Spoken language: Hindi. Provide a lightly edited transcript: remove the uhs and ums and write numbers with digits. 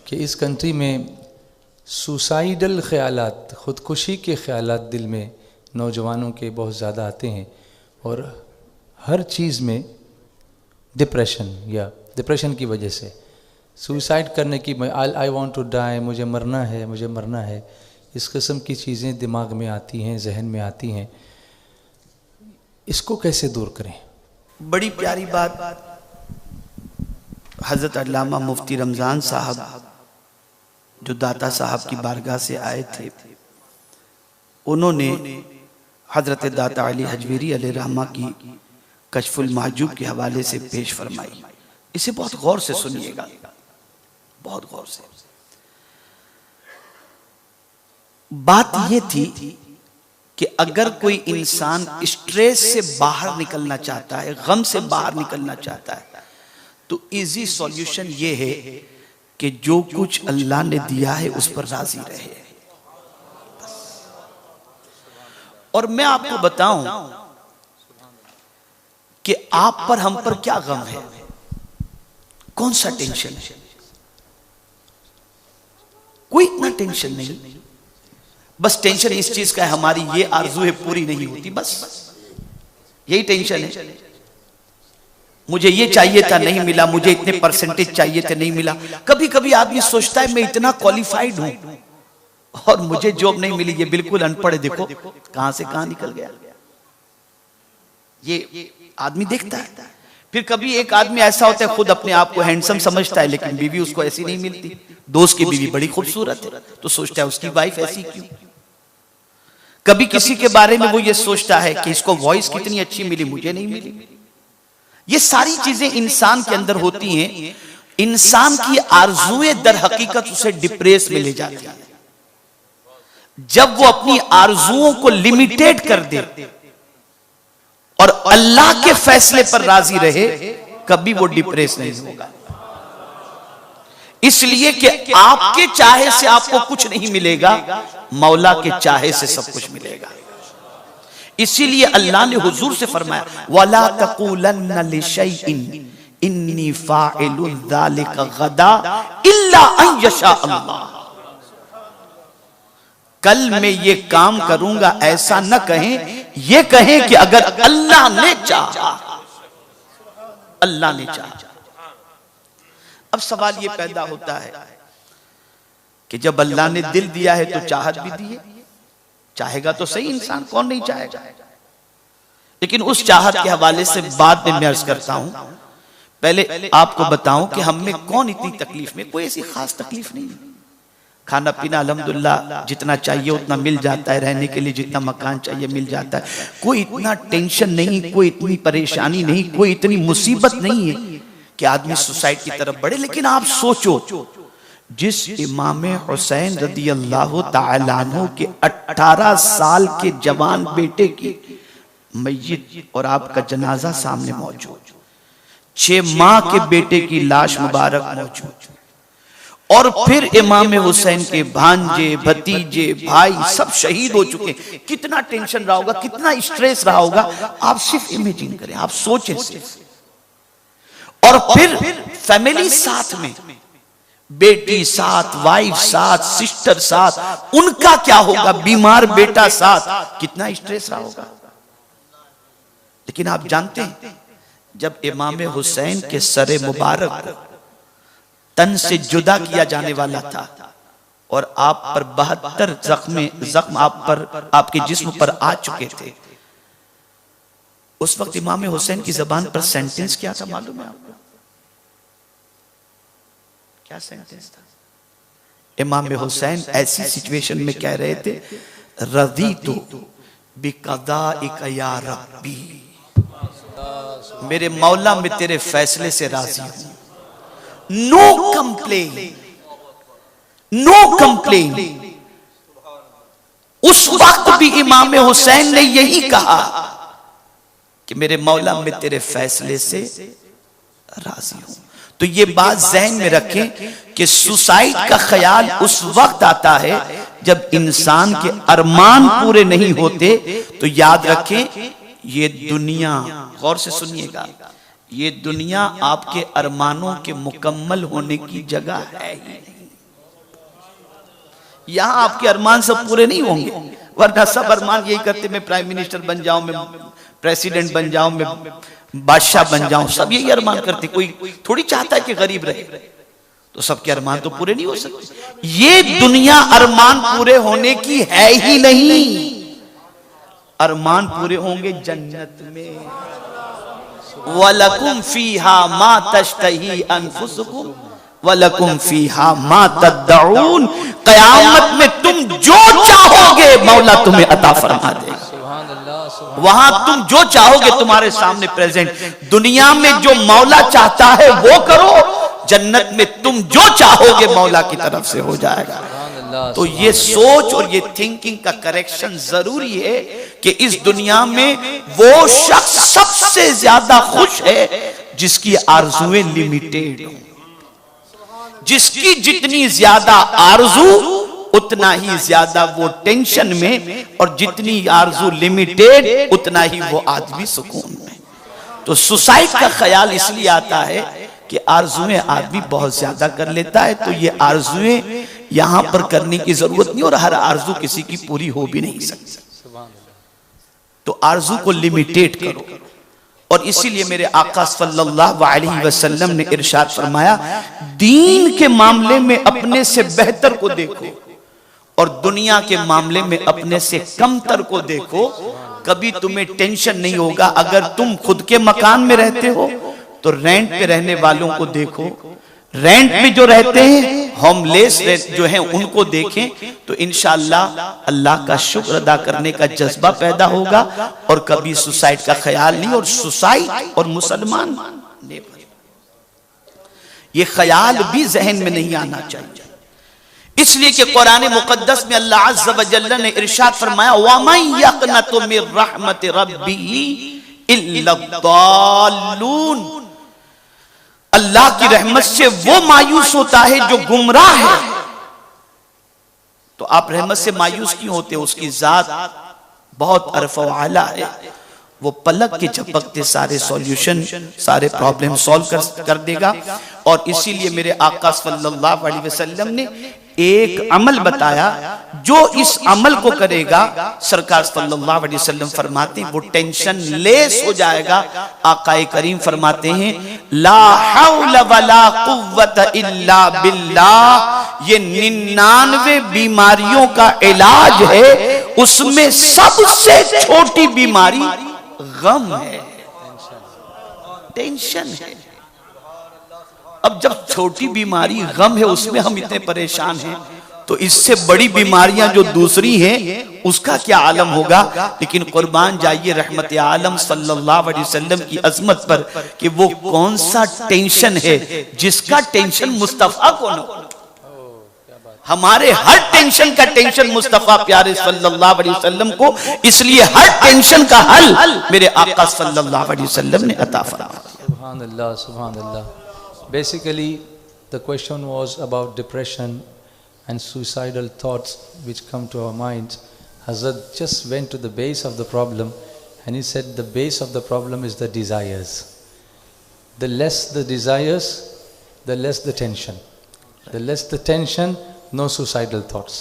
कि इस कंट्री में सुसाइडल ख़यालात, ख़ुदकुशी के ख़यालात दिल में नौजवानों के बहुत ज़्यादा आते हैं और हर चीज़ में डिप्रेशन की वजह से सुसाइड करने की, आई वांट टू डाई, मुझे मरना है, मुझे मरना है, इस किस्म की चीज़ें दिमाग में आती हैं, जहन में आती हैं। इसको कैसे दूर करें? बड़ी प्यारी बात हज़रत अल्लामा मुफ्ती रमज़ान साहब जो दाता साहब की बारगाह से आए थे, उन्होंने हज़रत दाता अली हजवेरी अलैहि रहमा की कश्फुल महजूब के हवाले से पेश फरमाई। इसे बहुत गौर से सुनिएगा, बहुत गौर से। बात यह थी कि अगर कोई इंसान स्ट्रेस से बाहर निकलना चाहता है, गम से बाहर निकलना चाहता है, तो इजी सॉल्यूशन ये है कि जो कुछ अल्लाह ने दिया है उस पर राजी रहे। और मैं आपको बताऊं कि आप पर, हम पर क्या गम है, कौन सा टेंशन है? कोई इतना टेंशन नहीं। बस टेंशन इस चीज का है, हमारी ये आरज़ू है पूरी नहीं होती, बस यही टेंशन है। मुझे ये चाहिए था नहीं मिला, मुझे इतने परसेंटेज चाहिए थे नहीं मिला। कभी कभी आदमी सोचता है मैं इतना क्वालिफाइड हूं और मुझे जॉब नहीं मिली, ये बिल्कुल अनपढ़ है, देखो कहां से कहां निकल गया। ये आदमी देखता है। फिर कभी एक आदमी ऐसा होता है, खुद अपने आप को हैंडसम समझता है, लेकिन बीवी उसको ऐसी नहीं मिलती। दोस्त की बीवी बड़ी खूबसूरत है तो सोचता है उसकी वाइफ ऐसी क्यों। कभी किसी के बारे में वो ये सोचता है कि इसको वॉइस कितनी अच्छी मिली, मुझे नहीं मिली। ये सारी चीजें इंसान के अंदर होती हैं। इंसान की आरज़ुएं दर हकीकत उसे डिप्रेस में ले जाती है। जब वो अपनी आरज़ुओं को लिमिटेड कर दे और अल्लाह के फैसले पर राजी रहे, कभी वो डिप्रेस नहीं होगा। इसलिए कि आपके चाहे से आपको कुछ नहीं मिलेगा, मौला के चाहे से सब कुछ मिलेगा। इसीलिए अल्लाह ने हुजूर से फरमाया, वला तक़ूलन्ना लिशैइन इन्नी फ़ाइलुन ज़ालिका गदा इल्ला अन यशा अल्लाह। कल मैं ये काम करूंगा ऐसा न कहें, ये कहें कि अगर अल्लाह ने चाहा, अल्लाह ने चाहा। अब सवाल ये पैदा होता है कि जब अल्लाह ने दिल दिया है तो चाहत भी दी है, चाहेगा तो सही इंसान, कौन नहीं चाहेगा। लेकिन उस चाहत के हवाले से बाद में मैं अर्ज करता हूं। पहले आपको बताऊं कि हम में कौन इतनी तकलीफ में, कोई ऐसी खास तकलीफ नहीं। खाना पीना अल्हम्दुलिल्लाह जितना चाहिए उतना मिल जाता है, रहने के लिए जितना मकान चाहिए मिल जाता है। कोई इतना टेंशन नहीं, कोई इतनी परेशानी नहीं, कोई इतनी मुसीबत नहीं है कि आदमी सुसाइड की तरफ बढ़े। लेकिन आप सोचो, जिस इमाम हुसैन रदी अल्लाह तआला अन्हु के 18 साल के जवान बेटे की मय्यत और आपका जनाजा सामने मौजूद, 6 माह के बेटे की लाश मुबारक मौजूद, और फिर इमाम हुसैन के भांजे, भतीजे, भाई सब शहीद हो चुके। कितना टेंशन रहा होगा, कितना स्ट्रेस रहा होगा, आप सिर्फ इमेजिन करें, आप सोचें सिर्फ। और फिर फैमिली साथ में, बेटी साथ, वाइफ साथ, सिस्टर साथ, उनका क्या होगा, बीमार बेटा साथ, कितना स्ट्रेस रहा होगा। लेकिन आप जानते हैं, जब इमाम हुसैन के सरे मुबारक को तन से जुदा किया जाने वाला था और आप पर 72 जख्म आप पर, आपके जिस्म पर आ चुके थे, उस वक्त इमाम हुसैन की जबान पर सेंटेंस क्या था मालूम है आपको? क्या सेंटेंस था? इमाम हुसैन ऐसी सिचुएशन में कह रहे थे, रज़ीतु बिक़दाइक या रब्बी, मेरे मौला मैं तेरे फैसले से राजी हूं। No complain, no complain. उस वक्त भी इमाम हुसैन ने यही कहा कि मेरे मौला मैं तेरे फैसले से राजी हूं। तो ये बात ज़हन में रखें कि सुसाइड का ख्याल उस वक्त आता है जब इंसान के अरमान पूरे नहीं होते। तो याद रखें, ये दुनिया, गौर से सुनिएगा, ये दुनिया आपके अरमानों के मुकम्मल होने की जगह है ही नहीं। यहां आपके अरमान सब पूरे नहीं होंगे, वरना सब अरमान यही करते, मैं प्राइम मिनिस्टर बन जाऊं, मैं प्रेसिडेंट बन जाऊं, मैं बादशाह बन जाऊं, सब यही अरमान करते। कोई थोड़ी चाहता है कि गरीब रहे, तो सबके अरमान तो पूरे नहीं हो सकते। ये दुनिया अरमान पूरे होने की है ही नहीं, अरमान पूरे होंगे जन्नत में। वलकुम फीहा मा तश्तही अनफुसुकुम वलकुम फीहा मा तद्दऊन। क़यामत में तुम जो चाहोगे मौला तुम्हें अता फरमा देगा। वहां तुम जो चाहोगे तुम्हारे सामने प्रेजेंट। दुनिया में जो मौला चाहता है वो करो, जन्नत में तुम जो चाहोगे मौला की तरफ से हो जाएगा। तो ये सोच और ये थिंकिंग का करेक्शन जरूरी है कि इस दुनिया में वो शख्स सबसे ज्यादा खुश है जिसकी आरजुएं लिमिटेड हो। जिसकी जितनी ज्यादा आरजू उतना ही ज्यादा वो टेंशन में, और जितनी आरजू लिमिटेड उतना ही वो आदमी सुकून में। तो सुसाइड का ख्याल इसलिए आता है कि आरजुएं आदमी बहुत ज्यादा कर लेता है, तो ये आरजुएं यहां पर करने की जरूरत नहीं, और हर आरजू किसी की पूरी हो भी नहीं सकती। तो आरजू को लिमिटेड करो। और इसीलिए मेरे आका सल्लल्लाहु अलैहि वसल्लम ने इरशाद फरमाया, दीन के मामले में अपने से बेहतर को देखो और दुनिया के मामले में अपने से कमतर को देखो, कभी तुम्हें टेंशन नहीं होगा। अगर तुम खुद के मकान में रहते हो तो रेंट पे रहने वालों को देखो, रेंट में जो रहते हैं होमलेस जो हैं उनको देखें, तो इंशाअल्लाह अल्लाह का शुक्र अदा करने का जज्बा पैदा होगा और कभी सुसाइड का ख्याल नहीं। और सुसाइड और मुसलमान ये ख्याल भी जहन में नहीं आना चाहिए, इसलिए कि कुरान मुकद्दस में अल्लाह अज़्ज़ व जल्ल ने इरशाद फरमाया, वमन यक़नतु मिर रहमति रब्बिही इल्ला द-दाल्लून। अल्लाह की रहमत से वो मायूस होता है जो गुमराह है। तो आप रहमत से मायूस क्यों होते हो? उसकी जात बहुत अरफ़ व आला है, वो पलक के झपकते सारे सॉल्यूशन, सारे प्रॉब्लम सॉल्व कर देगा। और इसीलिए मेरे आका सल्लल्लाहु अलैहि वसल्लम ने एक अमल बताया, जो इस अमल को करेगा सरकार सल्लल्लाहु अलैहि वसल्लम फरमाते हैं वो टेंशन लेस हो जाएगा। आकाए करीम फरमाते हैं, ला हौला वला कुव्वत इल्ला बिल्लाह। ये 99 बीमारियों का इलाज है, उसमें सबसे छोटी बीमारी गम है, टेंशन है। अब जब छोटी बीमारी गम है उसमें हम इतने परेशान हैं, तो इससे बड़ी बीमारियां जो दूसरी हैं उसका क्या आलम होगा। लेकिन कुर्बान जाइए रहमत आलम सल्लल्लाहु अलैहि वसल्लम की अजमत पर कि वो कौन सा टेंशन है जिसका टेंशन मुस्तफा को न हो। हमारे हर टेंशन का टेंशन मुस्तफा प्यारे सल्लल्लाहु अलैहि वसल्लम को, इसलिए हर टेंशन का हल मेरे आका सल्लल्लाहु अलैहि वसल्लम ने अता फरमाया। सुभान अल्लाह, सुभान अल्लाह। Basically, the question was about depression and suicidal thoughts which come to our minds. Hazrat just went to the base of the problem and he said the base of the problem is the desires. The less the desires, the less the tension. The less the tension, no suicidal thoughts.